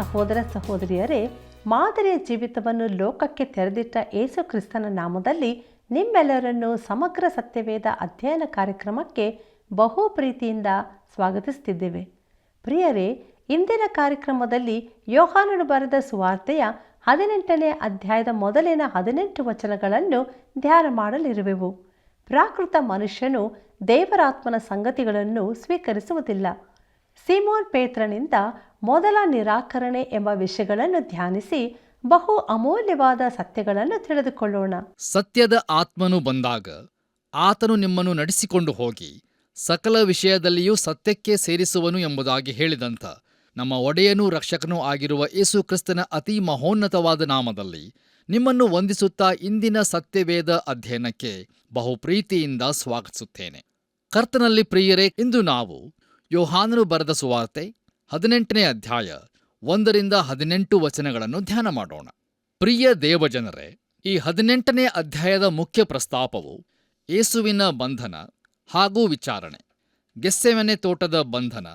ಸಹೋದರ ಸಹೋದರಿಯರೇ, ಮಾದರಿಯ ಜೀವಿತವನ್ನು ಲೋಕಕ್ಕೆ ತೆರೆದಿಟ್ಟ ಯೇಸು ಕ್ರಿಸ್ತನ ನಾಮದಲ್ಲಿ ನಿಮ್ಮೆಲ್ಲರನ್ನು ಸಮಗ್ರ ಸತ್ಯವೇದ ಅಧ್ಯಯನ ಕಾರ್ಯಕ್ರಮಕ್ಕೆ ಬಹು ಪ್ರೀತಿಯಿಂದ ಸ್ವಾಗತಿಸುತ್ತಿದ್ದೇವೆ. ಪ್ರಿಯರೇ, ಇಂದಿನ ಕಾರ್ಯಕ್ರಮದಲ್ಲಿ ಯೋಹಾನನು ಬರೆದ ಸುವಾರ್ತೆಯ 18ನೇ ಅಧ್ಯಾಯದ ಮೊದಲಿನ 18 ವಚನಗಳನ್ನು ಧ್ಯಾನ ಮಾಡಲಿರುವೆವು. ಪ್ರಾಕೃತ ಮನುಷ್ಯನು ದೇವರಾತ್ಮನ ಸಂಗತಿಗಳನ್ನು ಸ್ವೀಕರಿಸುವುದಿಲ್ಲ. ಸಿಮೋನ್ ಪೇತ್ರನಿಂದ ಮೊದಲ ನಿರಾಕರಣೆ ಎಂಬ ವಿಷಯಗಳನ್ನು ಧ್ಯಾನಿಸಿ ಬಹು ಅಮೂಲ್ಯವಾದ ಸತ್ಯಗಳನ್ನು ತಿಳಿದುಕೊಳ್ಳೋಣ. ಸತ್ಯದ ಆತ್ಮನು ಬಂದಾಗ ಆತನು ನಿಮ್ಮನ್ನು ನಡೆಸಿಕೊಂಡು ಹೋಗಿ ಸಕಲ ವಿಷಯದಲ್ಲಿಯೂ ಸತ್ಯಕ್ಕೆ ಸೇರಿಸುವನು ಎಂಬುದಾಗಿ ಹೇಳಿದಂಥ ನಮ್ಮ ಒಡೆಯನೂ ರಕ್ಷಕನೂ ಆಗಿರುವ ಯೇಸು ಕ್ರಿಸ್ತನ ಅತಿ ಮಹೋನ್ನತವಾದ ನಾಮದಲ್ಲಿ ನಿಮ್ಮನ್ನು ವಂದಿಸುತ್ತಾ ಇಂದಿನ ಸತ್ಯವೇದ ಅಧ್ಯಯನಕ್ಕೆ ಬಹು ಪ್ರೀತಿಯಿಂದ ಸ್ವಾಗತಿಸುತ್ತೇನೆ. ಕರ್ತನಲ್ಲಿ ಪ್ರಿಯರೇ, ಇಂದು ನಾವು ಯೋಹಾನನು ಬರೆದ ಸುವಾರ್ತೆ 18ನೇ ಅಧ್ಯಾಯ 1-18 ವಚನಗಳನ್ನು ಧ್ಯಾನ ಮಾಡೋಣ. ಪ್ರಿಯ ದೇವಜನರೇ, ಈ 18ನೇ ಅಧ್ಯಾಯದ ಮುಖ್ಯ ಪ್ರಸ್ತಾಪವು ಯೇಸುವಿನ ಬಂಧನ ಹಾಗೂ ವಿಚಾರಣೆ, ಗೆತ್ಸೆಮನೆ ತೋಟದ ಬಂಧನ,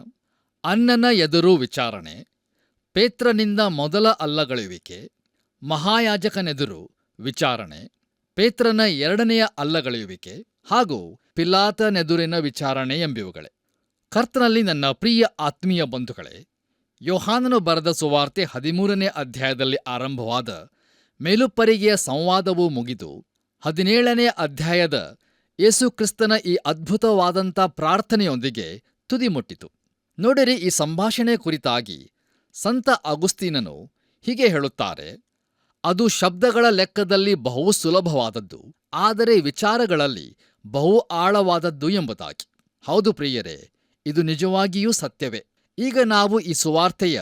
ಅನ್ನನ ಎದುರು ವಿಚಾರಣೆ, ಪೇತ್ರನಿಂದ ಮೊದಲ ಅಲ್ಲಗಳೆಯುವಿಕೆ, ಮಹಾಯಾಜಕನೆದುರು ವಿಚಾರಣೆ, ಪೇತ್ರನ ಎರಡನೆಯ ಅಲ್ಲಗಳೆಯುವಿಕೆ ಹಾಗೂ ಪಿಲಾತನೆದುರಿನ ವಿಚಾರಣೆ ಎಂಬಿವುಗಳೇ. ಕರ್ತನಲ್ಲಿ ನನ್ನ ಪ್ರಿಯ ಆತ್ಮೀಯ ಬಂಧುಗಳೇ, ಯೋಹಾನನು ಬರೆದ ಸುವಾರ್ತೆ 13ನೇ ಅಧ್ಯಾಯದಲ್ಲಿ ಆರಂಭವಾದ ಮೇಲುಪ್ಪರಿಗೆಯ ಸಂವಾದವು ಮುಗಿದು 17ನೇ ಅಧ್ಯಾಯದ ಯೇಸು ಕ್ರಿಸ್ತನ ಈ ಅದ್ಭುತವಾದಂಥ ಪ್ರಾರ್ಥನೆಯೊಂದಿಗೆ ತುದಿಮುಟ್ಟಿತು. ನೋಡಿರಿ, ಈ ಸಂಭಾಷಣೆ ಕುರಿತಾಗಿ ಸಂತ ಅಗುಸ್ತೀನನು ಹೀಗೆ ಹೇಳುತ್ತಾರೆ: ಅದು ಶಬ್ದಗಳ ಲೆಕ್ಕದಲ್ಲಿ ಬಹು ಸುಲಭವಾದದ್ದು, ಆದರೆ ವಿಚಾರಗಳಲ್ಲಿ ಬಹು ಆಳವಾದದ್ದು ಎಂಬುದಾಗಿ. ಹೌದು ಪ್ರಿಯರೇ, ಇದು ನಿಜವಾಗಿಯೂ ಸತ್ಯವೇ. ಈಗ ನಾವು ಈ ಸುವಾರ್ತೆಯ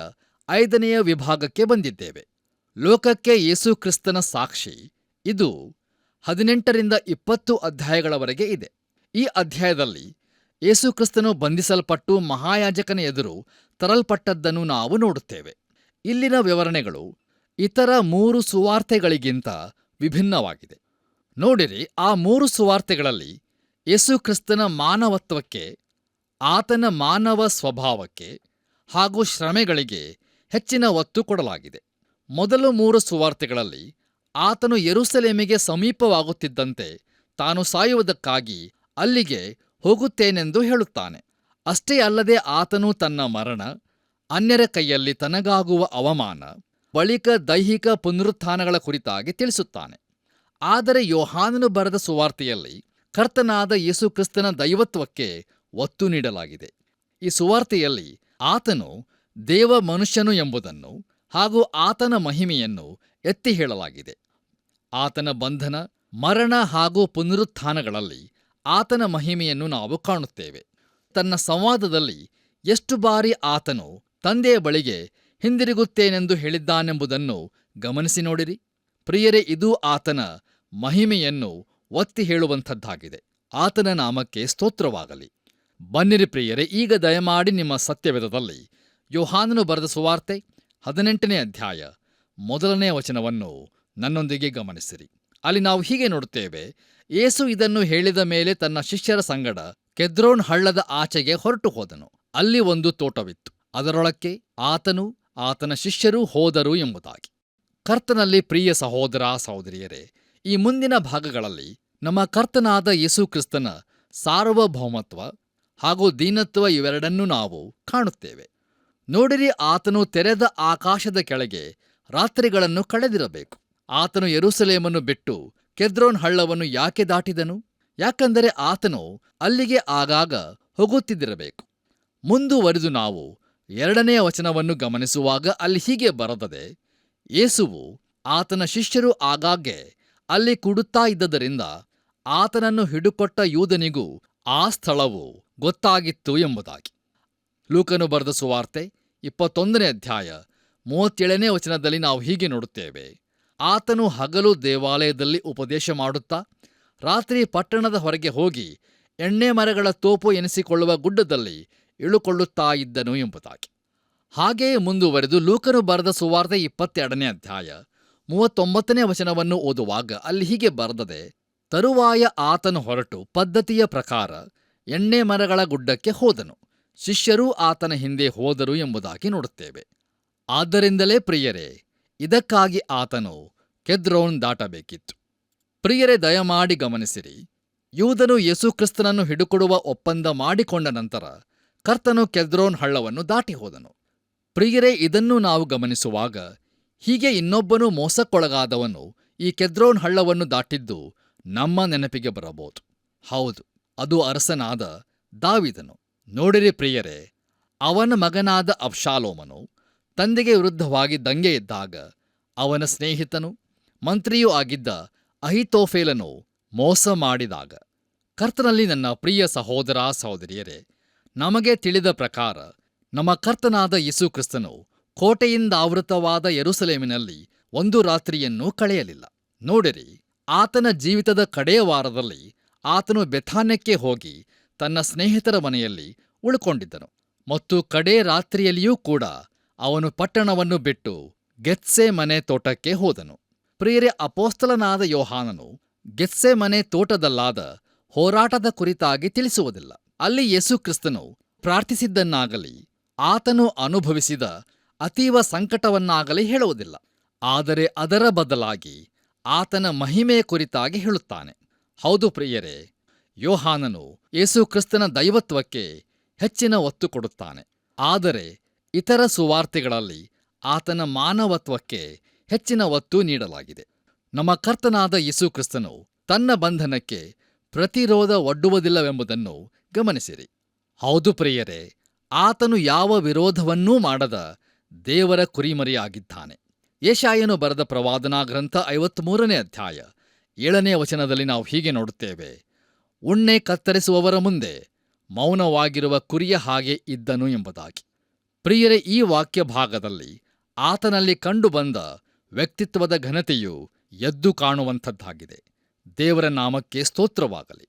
5ನೆಯ ವಿಭಾಗಕ್ಕೆ ಬಂದಿದ್ದೇವೆ. ಲೋಕಕ್ಕೆ ಯೇಸು ಕ್ರಿಸ್ತನ ಸಾಕ್ಷಿ. ಇದು 18-20 ಅಧ್ಯಾಯಗಳವರೆಗೆ ಇದೆ. ಈ ಅಧ್ಯಾಯದಲ್ಲಿ ಯೇಸು ಕ್ರಿಸ್ತನು ಬಂಧಿಸಲ್ಪಟ್ಟು ಮಹಾಯಾಜಕನ ಎದುರು ತರಲ್ಪಟ್ಟದ್ದನ್ನು ನಾವು ನೋಡುತ್ತೇವೆ. ಇಲ್ಲಿನ ವಿವರಣೆಗಳು ಇತರ 3 ಸುವಾರ್ತೆಗಳಿಗಿಂತ ವಿಭಿನ್ನವಾಗಿದೆ. ನೋಡಿರಿ, ಆ 3 ಸುವಾರ್ತೆಗಳಲ್ಲಿ ಯೇಸು ಕ್ರಿಸ್ತನ ಮಾನವತ್ವಕ್ಕೆ, ಆತನ ಮಾನವ ಸ್ವಭಾವಕ್ಕೆ ಹಾಗೂ ಶ್ರಮೆಗಳಿಗೆ ಹೆಚ್ಚಿನ ಒತ್ತು ಕೊಡಲಾಗಿದೆ. ಮೊದಲು 3 ಸುವಾರ್ತೆಗಳಲ್ಲಿ ಆತನು ಯೆರೂಸಲೇಮಿಗೆ ಸಮೀಪವಾಗುತ್ತಿದ್ದಂತೆ ತಾನು ಸಾಯುವುದಕ್ಕಾಗಿ ಅಲ್ಲಿಗೆ ಹೋಗುತ್ತೇನೆಂದು ಹೇಳುತ್ತಾನೆ. ಅಷ್ಟೇ ಅಲ್ಲದೆ ಆತನು ತನ್ನ ಮರಣ, ಅನ್ಯರ ಕೈಯಲ್ಲಿ ತನಗಾಗುವ ಅವಮಾನ, ಬಳಿಕ ದೈಹಿಕ ಪುನರುತ್ಥಾನಗಳ ಕುರಿತಾಗಿ ತಿಳಿಸುತ್ತಾನೆ. ಆದರೆ ಯೋಹಾನನು ಬರೆದ ಸುವಾರ್ತೆಯಲ್ಲಿ ಕರ್ತನಾದ ಯೇಸು ಕ್ರಿಸ್ತನ ದೈವತ್ವಕ್ಕೆ ಒತ್ತು ನೀಡಲಾಗಿದೆ. ಈ ಸುವಾರ್ತೆಯಲ್ಲಿ ಆತನು ದೇವ ಮನುಷ್ಯನು ಎಂಬುದನ್ನು ಹಾಗೂ ಆತನ ಮಹಿಮೆಯನ್ನು ಎತ್ತಿ ಹೇಳಲಾಗಿದೆ. ಆತನ ಬಂಧನ, ಮರಣ ಹಾಗೂ ಪುನರುತ್ಥಾನಗಳಲ್ಲಿ ಆತನ ಮಹಿಮೆಯನ್ನು ನಾವು ಕಾಣುತ್ತೇವೆ. ತನ್ನ ಸಂವಾದದಲ್ಲಿ ಎಷ್ಟು ಬಾರಿ ಆತನು ತಂದೆಯ ಬಳಿಗೆ ಹಿಂದಿರುಗುತ್ತೇನೆಂದು ಹೇಳಿದ್ದಾನೆಂಬುದನ್ನು ಗಮನಿಸಿ ನೋಡಿರಿ. ಪ್ರಿಯರೇ, ಇದು ಆತನ ಮಹಿಮೆಯನ್ನು ಒತ್ತಿ ಹೇಳುವಂಥದ್ದಾಗಿದೆ. ಆತನ ನಾಮಕ್ಕೆ ಸ್ತೋತ್ರವಾಗಲಿ. ಬನ್ನಿರಿ ಪ್ರಿಯರೇ, ಈಗ ದಯಮಾಡಿ ನಿಮ್ಮ ಸತ್ಯವೇದದಲ್ಲಿ ಯೋಹಾನನು ಬರೆದ ಸುವಾರ್ತೆ 18ನೇ ಅಧ್ಯಾಯ 1ನೇ ವಚನವನ್ನು ನನ್ನೊಂದಿಗೆ ಗಮನಿಸಿರಿ. ಅಲ್ಲಿ ನಾವು ಹೀಗೆ ನೋಡುತ್ತೇವೆ: ಯೇಸು ಇದನ್ನು ಹೇಳಿದ ಮೇಲೆ ತನ್ನ ಶಿಷ್ಯರ ಸಂಗಡ ಕೆದ್ರೋನ್ ಹಳ್ಳದ ಆಚೆಗೆ ಹೊರಟು ಹೋದನು. ಅಲ್ಲಿ ಒಂದು ತೋಟವಿತ್ತು, ಅದರೊಳಕ್ಕೆ ಆತನು ಆತನ ಶಿಷ್ಯರೂ ಹೋದರು ಎಂಬುದಾಗಿ. ಕರ್ತನಲ್ಲಿ ಪ್ರಿಯ ಸಹೋದರ ಸಹೋದರಿಯರೇ, ಈ ಮುಂದಿನ ಭಾಗಗಳಲ್ಲಿ ನಮ್ಮ ಕರ್ತನಾದ ಯೇಸು ಕ್ರಿಸ್ತನ ಸಾರ್ವಭೌಮತ್ವ ಹಾಗೂ ದೀನತ್ವ ಇವೆರಡನ್ನೂ ನಾವು ಕಾಣುತ್ತೇವೆ. ನೋಡಿರಿ, ಆತನು ತೆರೆದ ಆಕಾಶದ ಕೆಳಗೆ ರಾತ್ರಿಗಳನ್ನು ಕಳೆದಿರಬೇಕು. ಆತನು ಯೆರೂಸಲೇಮನ್ನು ಬಿಟ್ಟು ಕೆದ್ರೋನ್ ಹಳ್ಳವನ್ನು ಯಾಕೆ ದಾಟಿದನು? ಯಾಕಂದರೆ ಆತನು ಅಲ್ಲಿಗೆ ಆಗಾಗ ಹೋಗುತ್ತಿದ್ದಿರಬೇಕು. ಮುಂದುವರಿದು ನಾವು 2ನೇ ವಚನವನ್ನು ಗಮನಿಸುವಾಗ ಅಲ್ಲಿ ಹೀಗೆ ಬರೆದದೆ: ಯೇಸುವು ಆತನ ಶಿಷ್ಯರು ಆಗಾಗ್ಗೆ ಅಲ್ಲಿ ಕೂಡುತ್ತಾ ಇದ್ದದರಿಂದ ಆತನನ್ನು ಹಿಡುಕೊಟ್ಟ ಯೂದನಿಗೂ ಆ ಸ್ಥಳವು ಗೊತ್ತಾಗಿತ್ತು ಎಂಬುದಾಗಿ. ಲೂಕನು ಬರೆದ ಸುವಾರ್ತೆ 21ನೇ ಅಧ್ಯಾಯ 37ನೇ ವಚನದಲ್ಲಿ ನಾವು ಹೀಗೆ ನೋಡುತ್ತೇವೆ: ಆತನು ಹಗಲು ದೇವಾಲಯದಲ್ಲಿ ಉಪದೇಶ ಮಾಡುತ್ತಾ ರಾತ್ರಿ ಪಟ್ಟಣದ ಹೊರಗೆ ಹೋಗಿ ಎಣ್ಣೆ ಮರಗಳ ತೋಪು ಎನಿಸಿಕೊಳ್ಳುವ ಗುಡ್ಡದಲ್ಲಿ ಇಳುಕೊಳ್ಳುತ್ತಾ ಇದ್ದನು ಎಂಬುದಾಗಿ. ಹಾಗೆಯೇ ಮುಂದುವರೆದು ಲೂಕನು ಬರೆದ ಸುವಾರ್ತೆ 22ನೇ ಅಧ್ಯಾಯ 39ನೇ ವಚನವನ್ನು ಓದುವಾಗ ಅಲ್ಲಿ ಹೀಗೆ ಬರೆದದೆ: ತರುವಾಯ ಆತನು ಹೊರಟು ಪದ್ಧತಿಯ ಪ್ರಕಾರ ಎಣ್ಣೆ ಮರಗಳ ಗುಡ್ಡಕ್ಕೆ ಹೋದನು. ಶಿಷ್ಯರೂ ಆತನ ಹಿಂದೆ ಹೋದರು ಎಂಬುದಾಗಿ ನೋಡುತ್ತೇವೆ. ಆದ್ದರಿಂದಲೇ ಪ್ರಿಯರೇ, ಇದಕ್ಕಾಗಿ ಆತನು ಕೆದ್ರೋನ್ ದಾಟಬೇಕಿತ್ತು. ಪ್ರಿಯರೇ, ದಯಮಾಡಿ ಗಮನಿಸಿರಿ. ಯೂದನು ಯೇಸುಕ್ರಿಸ್ತನನ್ನು ಹಿಡುಕೊಡುವ ಒಪ್ಪಂದ ಮಾಡಿಕೊಂಡ ನಂತರ ಕರ್ತನು ಕೆದ್ರೋನ್ ಹಳ್ಳವನ್ನು ದಾಟಿ ಹೋದನು. ಪ್ರಿಯರೇ, ಇದನ್ನು ನಾವು ಗಮನಿಸುವಾಗ ಹೀಗೆ ಇನ್ನೊಬ್ಬನು ಮೋಸಕ್ಕೊಳಗಾದವನು ಈ ಕೆದ್ರೋನ್ ಹಳ್ಳವನ್ನು ದಾಟಿದ್ದು ನಮ್ಮ ನೆನಪಿಗೆ ಬರಬಹುದು. ಹೌದು, ಅದು ಅರಸನಾದ ದಾವೀದನು. ನೋಡಿರಿ ಪ್ರಿಯರೇ, ಅವನ ಮಗನಾದ ಅಬ್ಷಾಲೋಮನು ತಂದೆಗೆ ವಿರುದ್ಧವಾಗಿ ದಂಗೆ ಎದ್ದಾಗ ಅವನ ಸ್ನೇಹಿತನು ಮಂತ್ರಿಯೂ ಆಗಿದ್ದ ಅಹಿತೋಫೇಲನು ಮೋಸ ಮಾಡಿದಾಗ, ಕರ್ತನಲ್ಲಿ ನನ್ನ ಪ್ರಿಯ ಸಹೋದರ ಸಹೋದರಿಯರೇ, ನಮಗೆ ತಿಳಿದ ಪ್ರಕಾರ ನಮ್ಮ ಕರ್ತನಾದ ಯೇಸುಕ್ರಿಸ್ತನು ಕೋಟೆಯಿಂದಾವೃತವಾದ ಯೆರೂಸಲೇಮಿನಲ್ಲಿ ಒಂದು ರಾತ್ರಿಯನ್ನೂ ಕಳೆಯಲಿಲ್ಲ. ನೋಡಿರಿ, ಆತನ ಜೀವಿತದ ಕಡೆಯ ವಾರದಲ್ಲಿ ಆತನು ಬೆಥಾನ್ಯಕ್ಕೆ ಹೋಗಿ ತನ್ನ ಸ್ನೇಹಿತರ ಮನೆಯಲ್ಲಿ ಉಳ್ಕೊಂಡಿದ್ದನು. ಮತ್ತು ಕಡೇ ರಾತ್ರಿಯಲ್ಲಿಯೂ ಕೂಡ ಅವನು ಪಟ್ಟಣವನ್ನು ಬಿಟ್ಟು ಗೆತ್ಸೇಮನೆ ತೋಟಕ್ಕೆ ಹೋದನು. ಪ್ರಿಯರೇ, ಅಪೋಸ್ತಲನಾದ ಯೋಹಾನನು ಗೆತ್ಸೇಮನೆ ತೋಟದಲ್ಲಾದ ಹೋರಾಟದ ಕುರಿತಾಗಿ ತಿಳಿಸುವುದಿಲ್ಲ. ಅಲ್ಲಿ ಯೇಸುಕ್ರಿಸ್ತನು ಪ್ರಾರ್ಥಿಸಿದ್ದನ್ನಾಗಲಿ ಆತನು ಅನುಭವಿಸಿದ ಅತೀವ ಸಂಕಟವನ್ನಾಗಲಿ ಹೇಳುವುದಿಲ್ಲ. ಆದರೆ ಅದರ ಬದಲಾಗಿ ಆತನ ಮಹಿಮೆಯ ಕುರಿತಾಗಿ ಹೇಳುತ್ತಾನೆ. ಹೌದು ಪ್ರಿಯರೇ, ಯೋಹಾನನು ಯೇಸುಕ್ರಿಸ್ತನ ದೈವತ್ವಕ್ಕೆ ಹೆಚ್ಚಿನ ಒತ್ತು ಕೊಡುತ್ತಾನೆ. ಆದರೆ ಇತರ ಸುವಾರ್ತೆಗಳಲ್ಲಿ ಆತನ ಮಾನವತ್ವಕ್ಕೆ ಹೆಚ್ಚಿನ ಒತ್ತು ನೀಡಲಾಗಿದೆ. ನಮ್ಮ ಕರ್ತನಾದ ಯೇಸುಕ್ರಿಸ್ತನು ತನ್ನ ಬಂಧನಕ್ಕೆ ಪ್ರತಿರೋಧ ಒಡ್ಡುವುದಿಲ್ಲವೆಂಬುದನ್ನು ಗಮನಿಸಿರಿ. ಹೌದು ಪ್ರಿಯರೇ, ಆತನು ಯಾವ ವಿರೋಧವನ್ನೂ ಮಾಡದ ದೇವರ ಕುರಿಮರಿಯಾಗಿದ್ದಾನೆ. ಯೆಶಾಯನು ಬರೆದ ಪ್ರವಾದನಾ ಗ್ರಂಥ 53ನೇ ಅಧ್ಯಾಯ 7ನೇ ವಚನದಲ್ಲಿ ನಾವು ಹೀಗೆ ನೋಡುತ್ತೇವೆ: ಉಣ್ಣೆ ಕತ್ತರಿಸುವವರ ಮುಂದೆ ಮೌನವಾಗಿರುವ ಕುರಿಯ ಹಾಗೆ ಇದ್ದನು ಎಂಬುದಾಗಿ. ಪ್ರಿಯರೇ, ಈ ವಾಕ್ಯ ಭಾಗದಲ್ಲಿ ಆತನಲ್ಲಿ ಕಂಡುಬಂದ ವ್ಯಕ್ತಿತ್ವದ ಘನತೆಯು ಎದ್ದು ಕಾಣುವಂಥದ್ದಾಗಿದೆ. ದೇವರ ನಾಮಕ್ಕೆ ಸ್ತೋತ್ರವಾಗಲಿ.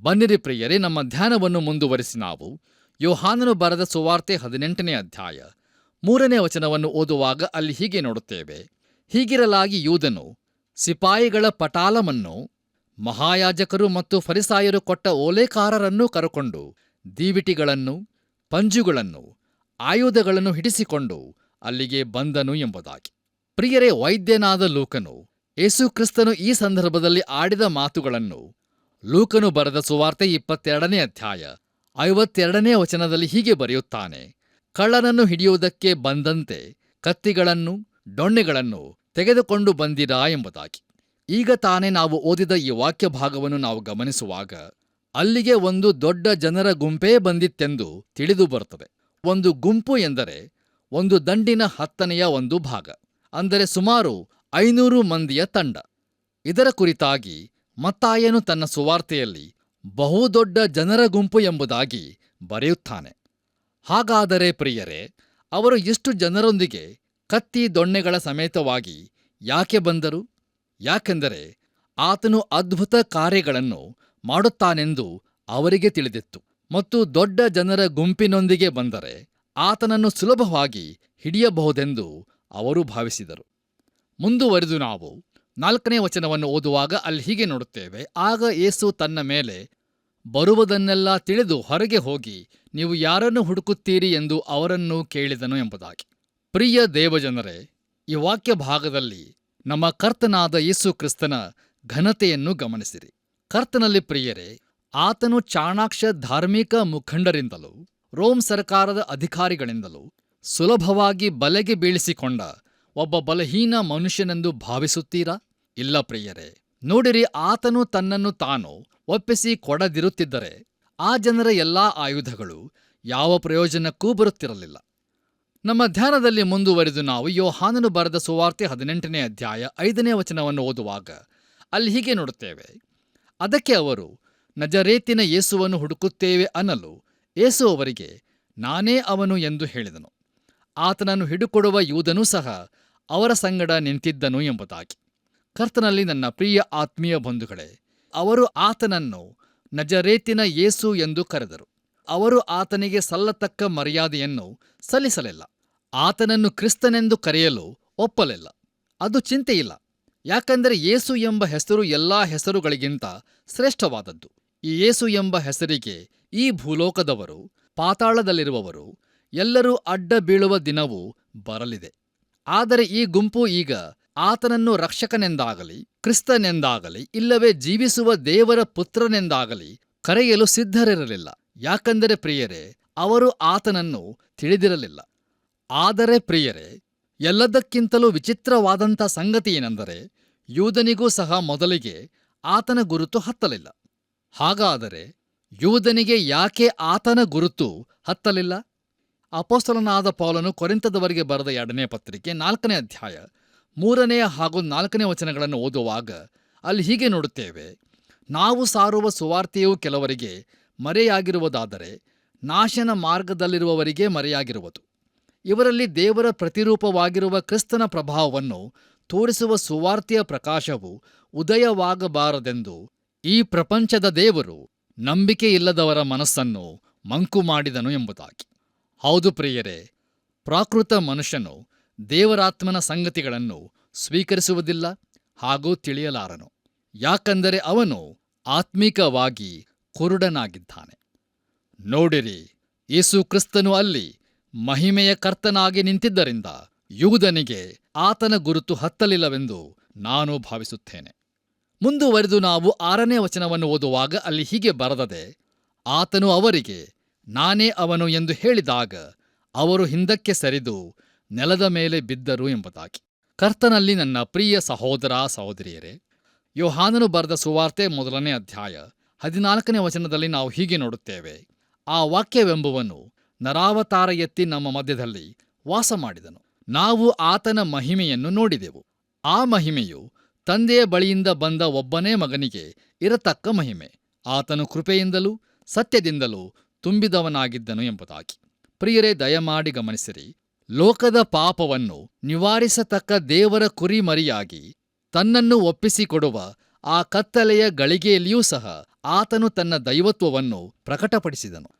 ಬನ್ನಿರಿ ಪ್ರಿಯರೇ, ನಮ್ಮ ಧ್ಯಾನವನ್ನು ಮುಂದುವರಿಸಿ ನಾವು ಯೋಹಾನನು ಬರೆದ ಸುವಾರ್ತೆ 18ನೇ ಅಧ್ಯಾಯ 3ನೇ ವಚನವನ್ನು ಓದುವಾಗ ಅಲ್ಲಿ ಹೀಗೆ ನೋಡುತ್ತೇವೆ: ಹೀಗಿರಲಾಗಿ ಯೂದನು ಸಿಪಾಯಿಗಳ ಪಟಾಲಮನ್ನು, ಮಹಾಯಾಜಕರು ಮತ್ತು ಫರಿಸಾಯರು ಕೊಟ್ಟ ಓಲೇಕಾರರನ್ನೂ ಕರಕೊಂಡು ದೀವಿಟಿಗಳನ್ನು, ಪಂಜುಗಳನ್ನು, ಆಯುಧಗಳನ್ನು ಹಿಡಿಸಿಕೊಂಡು ಅಲ್ಲಿಗೆ ಬಂದನು ಎಂಬುದಾಗಿ. ಪ್ರಿಯರೇ, ವೈದ್ಯನಾದ ಲೂಕನು ಯೇಸುಕ್ರಿಸ್ತನು ಈ ಸಂದರ್ಭದಲ್ಲಿ ಆಡಿದ ಮಾತುಗಳನ್ನು ಲೂಕನು ಬರೆದ ಸುವಾರ್ತೆ 22ನೇ ಅಧ್ಯಾಯ 52ನೇ ವಚನದಲ್ಲಿ ಹೀಗೆ ಬರೆಯುತ್ತಾನೆ: ಕಳ್ಳನನ್ನು ಹಿಡಿಯುವುದಕ್ಕೆ ಬಂದಂತೆ ಕತ್ತಿಗಳನ್ನು, ಡೊಣ್ಣೆಗಳನ್ನು ತೆಗೆದುಕೊಂಡು ಬಂದಿರಾ ಎಂಬುದಾಗಿ. ಈಗ ತಾನೇ ನಾವು ಓದಿದ ಈ ವಾಕ್ಯ ಭಾಗವನ್ನು ನಾವು ಗಮನಿಸುವಾಗ ಅಲ್ಲಿಗೆ ಒಂದು ದೊಡ್ಡ ಜನರ ಗುಂಪೇ ಬಂದಿತ್ತೆಂದು ತಿಳಿದು ಬರುತ್ತದೆ. ಒಂದು ಗುಂಪು ಎಂದರೆ ಒಂದು ದಂಡಿನ 10ನೆಯ ಒಂದು ಭಾಗ, ಅಂದರೆ ಸುಮಾರು 500 ಮಂದಿಯ ತಂಡ. ಇದರ ಕುರಿತಾಗಿ ಮತ್ತಾಯನು ತನ್ನ ಸುವಾರ್ತೆಯಲ್ಲಿ ಬಹುದೊಡ್ಡ ಜನರ ಗುಂಪು ಎಂಬುದಾಗಿ ಬರೆಯುತ್ತಾನೆ. ಹಾಗಾದರೆ ಪ್ರಿಯರೇ, ಅವರು ಇಷ್ಟು ಜನರೊಂದಿಗೆ ಕತ್ತಿ ದೊಣ್ಣೆಗಳ ಸಮೇತವಾಗಿ ಯಾಕೆ ಬಂದರು? ಯಾಕೆಂದರೆ ಆತನು ಅದ್ಭುತ ಕಾರ್ಯಗಳನ್ನು ಮಾಡುತ್ತಾನೆಂದು ಅವರಿಗೆ ತಿಳಿದಿತ್ತು. ಮತ್ತು ದೊಡ್ಡ ಜನರ ಗುಂಪಿನೊಂದಿಗೆ ಬಂದರೆ ಆತನನ್ನು ಸುಲಭವಾಗಿ ಹಿಡಿಯಬಹುದೆಂದು ಅವರು ಭಾವಿಸಿದರು. ಮುಂದುವರಿದು ನಾವು 4ನೇ ವಚನವನ್ನು ಓದುವಾಗ ಅಲ್ಲಿ ಹೀಗೆ ನೋಡುತ್ತೇವೆ: ಆಗ ಯೇಸು ತನ್ನ ಮೇಲೆ ಬರುವುದನ್ನೆಲ್ಲ ತಿಳಿದು ಹೊರಗೆ ಹೋಗಿ, ನೀವು ಯಾರನ್ನು ಹುಡುಕುತ್ತೀರಿ ಎಂದು ಅವರನ್ನು ಕೇಳಿದನು ಎಂಬುದಾಗಿ. ಪ್ರಿಯ ದೇವಜನರೇ, ಈ ವಾಕ್ಯ ಭಾಗದಲ್ಲಿ ನಮ್ಮ ಕರ್ತನಾದ ಯೇಸು ಕ್ರಿಸ್ತನ ಘನತೆಯನ್ನು ಗಮನಿಸಿರಿ. ಕರ್ತನಲ್ಲಿ ಪ್ರಿಯರೇ, ಆತನು ಚಾಣಾಕ್ಷ ಧಾರ್ಮಿಕ ಮುಖಂಡರಿಂದಲೂ ರೋಮ್ ಸರ್ಕಾರದ ಅಧಿಕಾರಿಗಳಿಂದಲೂ ಸುಲಭವಾಗಿ ಬಲೆಗೆ ಬೀಳಿಸಿಕೊಂಡ ಒಬ್ಬ ಬಲಹೀನ ಮನುಷ್ಯನೆಂದು ಭಾವಿಸುತ್ತೀರಾ? ಇಲ್ಲ ಪ್ರಿಯರೇ, ನೋಡಿರಿ, ಆತನು ತನ್ನನ್ನು ತಾನು ಒಪ್ಪಿಸಿ ಕೊಡದಿರುತ್ತಿದ್ದರೆ ಆ ಜನರ ಎಲ್ಲಾ ಆಯುಧಗಳು ಯಾವ ಪ್ರಯೋಜನಕ್ಕೂ ಬರುತ್ತಿರಲಿಲ್ಲ. ನಮ್ಮ ಧ್ಯಾನದಲ್ಲಿ ಮುಂದುವರಿದು ನಾವು ಯೋಹಾನನು ಬರೆದ ಸುವಾರ್ತೆ 18ನೇ ಅಧ್ಯಾಯ 5ನೇ ವಚನವನ್ನು ಓದುವಾಗ ಅಲ್ಲಿ ಹೀಗೆ ನೋಡುತ್ತೇವೆ: ಅದಕ್ಕೆ ಅವರು, ನಜರೇತಿನ ಯೇಸುವನ್ನು ಹುಡುಕುತ್ತೇವೆ ಅನ್ನಲು ಯೇಸು ಅವರಿಗೆ, ನಾನೇ ಅವನು ಎಂದು ಹೇಳಿದನು. ಆತನನ್ನು ಹಿಡುಕೊಡುವ ಯೂದನೂ ಸಹ ಅವರ ಸಂಗಡ ನಿಂತಿದ್ದನು ಎಂಬುದಾಗಿ. ಕರ್ತನಲ್ಲಿ ನನ್ನ ಪ್ರಿಯ ಆತ್ಮೀಯ ಬಂಧುಗಳೇ, ಅವರು ಆತನನ್ನು ನಜರೇತಿನ ಯೇಸು ಎಂದು ಕರೆದರು. ಅವರು ಆತನಿಗೆ ಸಲ್ಲತಕ್ಕ ಮರ್ಯಾದೆಯನ್ನು ಸಲ್ಲಿಸಲಿಲ್ಲ. ಆತನನ್ನು ಕ್ರಿಸ್ತನೆಂದು ಕರೆಯಲು ಒಪ್ಪಲಿಲ್ಲ. ಅದು ಚಿಂತೆಯಿಲ್ಲ, ಯಾಕಂದರೆ ಯೇಸು ಎಂಬ ಹೆಸರು ಎಲ್ಲಾ ಹೆಸರುಗಳಿಗಿಂತ ಶ್ರೇಷ್ಠವಾದದ್ದು. ಈ ಯೇಸು ಎಂಬ ಹೆಸರಿಗೆ ಈ ಭೂಲೋಕದವರು, ಪಾತಾಳದಲ್ಲಿರುವವರು ಎಲ್ಲರೂ ಅಡ್ಡ ಬೀಳುವ ದಿನವು ಬರಲಿದೆ. ಆದರೆ ಈ ಗುಂಪು ಈಗ ಆತನನ್ನು ರಕ್ಷಕನೆಂದಾಗಲಿ ಕ್ರಿಸ್ತನೆಂದಾಗಲಿ ಇಲ್ಲವೇ ಜೀವಿಸುವ ದೇವರ ಪುತ್ರನೆಂದಾಗಲಿ ಕರೆಯಲು ಸಿದ್ಧರಿರಲಿಲ್ಲ. ಯಾಕಂದರೆ ಪ್ರಿಯರೇ, ಅವರು ಆತನನ್ನು ತಿಳಿದಿರಲಿಲ್ಲ. ಆದರೆ ಪ್ರಿಯರೇ, ಎಲ್ಲದಕ್ಕಿಂತಲೂ ವಿಚಿತ್ರವಾದಂಥ ಸಂಗತಿಯೇನೆಂದರೆ, ಯೂದನಿಗೂ ಸಹ ಮೊದಲಿಗೆ ಆತನ ಗುರುತು ಹತ್ತಲಿಲ್ಲ. ಹಾಗಾದರೆ ಯೂದನಿಗೆ ಯಾಕೆ ಆತನ ಗುರುತು ಹತ್ತಲಿಲ್ಲ? ಅಪೊಸ್ತಲನಾದ ಪೌಲನು ಕೊರಿಂಥದವರಿಗೆ ಬರೆದ 2ನೇ ಪತ್ರಿಕೆ 4ನೇ ಅಧ್ಯಾಯ 3ನೇ ಹಾಗೂ 4ನೇ ವಚನಗಳನ್ನು ಓದುವಾಗ ಅಲ್ಲಿ ಹೀಗೆ ನೋಡುತ್ತೇವೆ: ನಾವು ಸಾರುವ ಸುವಾರ್ತೆಯು ಕೆಲವರಿಗೆ ಮರೆಯಾಗಿರುವುದಾದರೆ ನಾಶನ ಮಾರ್ಗದಲ್ಲಿರುವವರಿಗೆ ಮರೆಯಾಗಿರುವುದು. ಇವರಲ್ಲಿ ದೇವರ ಪ್ರತಿರೂಪವಾಗಿರುವ ಕ್ರಿಸ್ತನ ಪ್ರಭಾವವನ್ನು ತೋರಿಸುವ ಸುವಾರ್ತೆಯ ಪ್ರಕಾಶವು ಉದಯವಾಗಬಾರದೆಂದು ಈ ಪ್ರಪಂಚದ ದೇವರು ನಂಬಿಕೆಯಿಲ್ಲದವರ ಮನಸ್ಸನ್ನು ಮಂಕು ಮಾಡಿದನು ಎಂಬುದಾಗಿ. ಹೌದು ಪ್ರಿಯರೇ, ಪ್ರಾಕೃತ ಮನುಷ್ಯನು ದೇವರಾತ್ಮನ ಸಂಗತಿಗಳನ್ನು ಸ್ವೀಕರಿಸುವುದಿಲ್ಲ ಹಾಗೂ ತಿಳಿಯಲಾರನು. ಯಾಕಂದರೆ ಅವನು ಆತ್ಮಿಕವಾಗಿ ಕುರುಡನಾಗಿದ್ದಾನೆ. ನೋಡಿರಿ, ಯೇಸು ಕ್ರಿಸ್ತನು ಅಲ್ಲಿ ಮಹಿಮೆಯ ಕರ್ತನಾಗಿ ನಿಂತಿದ್ದರಿಂದ ಯೂದನಿಗೆ ಆತನ ಗುರುತು ಹತ್ತಲಿಲ್ಲವೆಂದು ನಾನು ಭಾವಿಸುತ್ತೇನೆ. ಮುಂದುವರೆದು ನಾವು 6ನೇ ವಚನವನ್ನು ಓದುವಾಗ ಅಲ್ಲಿ ಹೀಗೆ ಬರೆದದೆ: ಆತನು ಅವರಿಗೆ ನಾನೇ ಅವನು ಎಂದು ಹೇಳಿದಾಗ ಅವರು ಹಿಂದಕ್ಕೆ ಸರಿದು ನೆಲದ ಮೇಲೆ ಬಿದ್ದರು ಎಂಬುದಾಗಿ. ಕರ್ತನಲ್ಲಿ ನನ್ನ ಪ್ರಿಯ ಸಹೋದರ ಸಹೋದರಿಯರೇ, ಯೋಹಾನನು ಬರೆದ ಸುವಾರ್ತೆ 1ನೇ ಅಧ್ಯಾಯ 14ನೇ ವಚನದಲ್ಲಿ ನಾವು ಹೀಗೆ ನೋಡುತ್ತೇವೆ: ಆ ವಾಕ್ಯವೆಂಬುವನು ನರಾವತಾರ ಎತ್ತಿ ನಮ್ಮ ಮಧ್ಯದಲ್ಲಿ ವಾಸ ಮಾಡಿದನು. ನಾವು ಆತನ ಮಹಿಮೆಯನ್ನು ನೋಡಿದೆವು. ಆ ಮಹಿಮೆಯು ತಂದೆಯ ಬಳಿಯಿಂದ ಬಂದ ಒಬ್ಬನೇ ಮಗನಿಗೆ ಇರತಕ್ಕ ಮಹಿಮೆ. ಆತನು ಕೃಪೆಯಿಂದಲೂ ಸತ್ಯದಿಂದಲೂ ತುಂಬಿದವನಾಗಿದ್ದನು ಎಂಬುದಾಗಿ. ಪ್ರಿಯರೇ, ದಯಮಾಡಿ ಗಮನಿಸಿರಿ. ಲೋಕದ ಪಾಪವನ್ನು ನಿವಾರಿಸತಕ್ಕ ದೇವರ ಕುರಿಮರಿಯಾಗಿ ತನ್ನನ್ನು ಒಪ್ಪಿಸಿಕೊಡುವ ಆ ಕತ್ತಲೆಯ ಗಳಿಗೆಯಲ್ಲಿಯೂ ಸಹ ಆತನು ತನ್ನ ದೈವತ್ವವನ್ನು ಪ್ರಕಟಪಡಿಸಿದನು.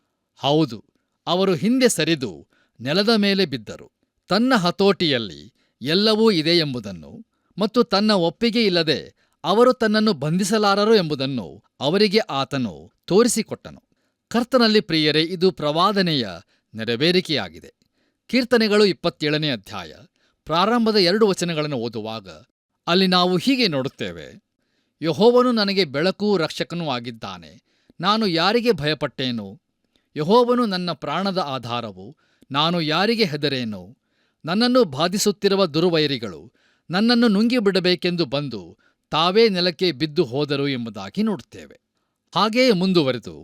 ಹೌದು, ಅವರು ಹಿಂದೆ ಸರಿದು ನೆಲದ ಮೇಲೆ ಬಿದ್ದರು. ತನ್ನ ಹತೋಟಿಯಲ್ಲಿ ಎಲ್ಲವೂ ಇದೆ ಎಂಬುದನ್ನು ಮತ್ತು ತನ್ನ ಒಪ್ಪಿಗೆ ಇಲ್ಲದೆ ಅವರು ತನ್ನನ್ನು ಬಂಧಿಸಲಾರರು ಎಂಬುದನ್ನು ಅವರಿಗೆ ಆತನು ತೋರಿಸಿಕೊಟ್ಟನು. ಕರ್ತನಲ್ಲಿ ಪ್ರಿಯರೇ, ಇದು ಪ್ರವಾದನೆಯ ನೆರವೇರಿಕೆಯಾಗಿದೆ. ಕೀರ್ತನೆಗಳು 27ನೇ ಅಧ್ಯಾಯ ಪ್ರಾರಂಭದ 2 ವಚನಗಳನ್ನು ಓದುವಾಗ ಅಲ್ಲಿ ನಾವು ಹೀಗೆ ನೋಡುತ್ತೇವೆ: ಯೆಹೋವನು ನನಗೆ ಬೆಳಕೂ ರಕ್ಷಕನೂ ಆಗಿದ್ದಾನೆ, ನಾನು ಯಾರಿಗೆ ಭಯಪಟ್ಟೇನು? ಯೆಹೋವನು ನನ್ನ ಪ್ರಾಣದ ಆಧಾರವು, ನಾನು ಯಾರಿಗೆ ಹೆದರೇನು? ನನ್ನನ್ನು ಬಾಧಿಸುತ್ತಿರುವ ದುರ್ವೈರಿಗಳು ನನ್ನನ್ನು ನುಂಗಿಬಿಡಬೇಕೆಂದು ಬಂದು ತಾವೇ ನೆಲಕ್ಕೆ ಬಿದ್ದು ಹೋದರು ಎಂಬುದಾಗಿ ನೋಡುತ್ತೇವೆ. ಹಾಗೆಯೇ ಮುಂದುವರೆದು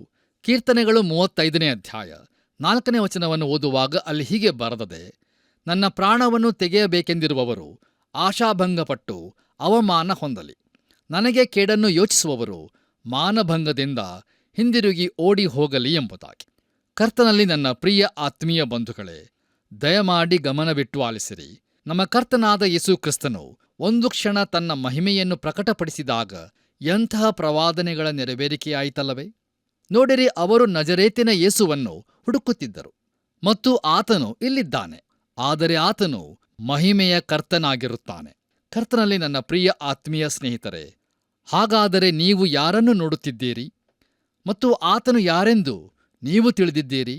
ಕೀರ್ತನೆಗಳು 35ನೇ ಅಧ್ಯಾಯ 4ನೇ ವಚನವನ್ನು ಓದುವಾಗ ಅಲ್ಲಿ ಹೀಗೆ ಬರೆದದೆ: ನನ್ನ ಪ್ರಾಣವನ್ನು ತೆಗೆಯಬೇಕೆಂದಿರುವವರು ಆಶಾಭಂಗಪಟ್ಟು ಅವಮಾನ ಹೊಂದಲಿ. ನನಗೆ ಕೇಡನ್ನು ಯೋಚಿಸುವವರು ಮಾನಭಂಗದಿಂದ ಹಿಂದಿರುಗಿ ಓಡಿ ಹೋಗಲಿ ಎಂಬುದಾಗಿ. ಕರ್ತನಲ್ಲಿ ನನ್ನ ಪ್ರಿಯ ಆತ್ಮೀಯ ಬಂಧುಗಳೇ, ದಯಮಾಡಿ ಗಮನವಿಟ್ಟು ಆಲಿಸಿರಿ. ನಮ್ಮ ಕರ್ತನಾದ ಯೇಸು ಕ್ರಿಸ್ತನು ಒಂದು ಕ್ಷಣ ತನ್ನ ಮಹಿಮೆಯನ್ನು ಪ್ರಕಟಪಡಿಸಿದಾಗ ಎಂತಹ ಪ್ರವಾದನೆಗಳ ನೆರವೇರಿಕೆಯಾಯಿತಲ್ಲವೇ? ನೋಡಿರಿ, ಅವರು ನಜರೇತಿನ ಯೇಸುವನ್ನು ಹುಡುಕುತ್ತಿದ್ದರು ಮತ್ತು ಆತನು ಇಲ್ಲಿದ್ದಾನೆ. ಆದರೆ ಆತನು ಮಹಿಮೆಯ ಕರ್ತನಾಗಿರುತ್ತಾನೆ. ಕರ್ತನಲ್ಲಿ ನನ್ನ ಪ್ರಿಯ ಆತ್ಮೀಯ ಸ್ನೇಹಿತರೆ, ಹಾಗಾದರೆ ನೀವು ಯಾರನ್ನು ನೋಡುತ್ತಿದ್ದೀರಿ ಮತ್ತು ಆತನು ಯಾರೆಂದು ನೀವು ತಿಳಿದಿದ್ದೀರಿ?